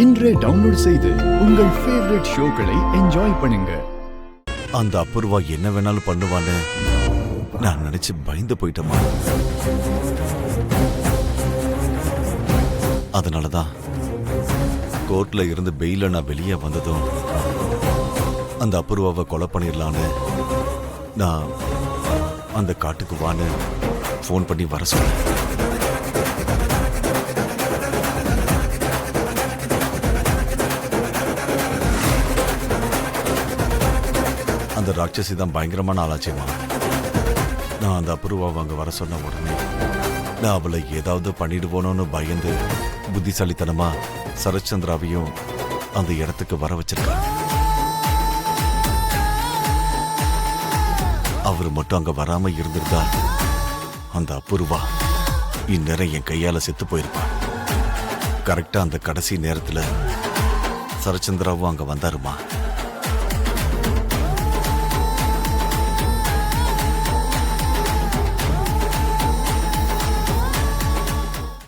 இன்றே டவுன்லோட் செய்து உங்கள் ஃபேவரட் ஷோக்களை என்ஜாய் பண்ணுங்க. அந்த அபூர்வா என்ன வேணாலும் பண்ணுவான்னு நான் நினைச்சு பயந்து போயிட்டேமா. அதனாலதான் கோர்ட்ல இருந்து பெயில நான் வெளியே வந்ததும் அந்த அபூர்வாவை கொலை பண்ணிடலான்னு நான் அந்த காட்டுக்கு வான்னு ஃபோன் பண்ணி வர சொன்னேன். அந்த ராட்சசி தான் பயங்கரமான ஆளாச்சேமா. நான் அந்த அபூர்வாவை அங்க வர சொன்ன உடனே நான் அவளை ஏதாவது பண்ணிடுவோனோன்னு பயந்து புத்திசாலித்தனமா சரத்சந்திராவையும் அந்த இடத்துக்கு வர வச்சிருக்கேன். அவர் மட்டும் அங்க வராம இருந்திருந்தா அந்த அபூர்வா இந்நேரம் என் கையால செத்து போயிருப்பான். கரெக்டா அந்த கடைசி நேரத்துல சரத்சந்திராவும் அங்க வந்தாருமா.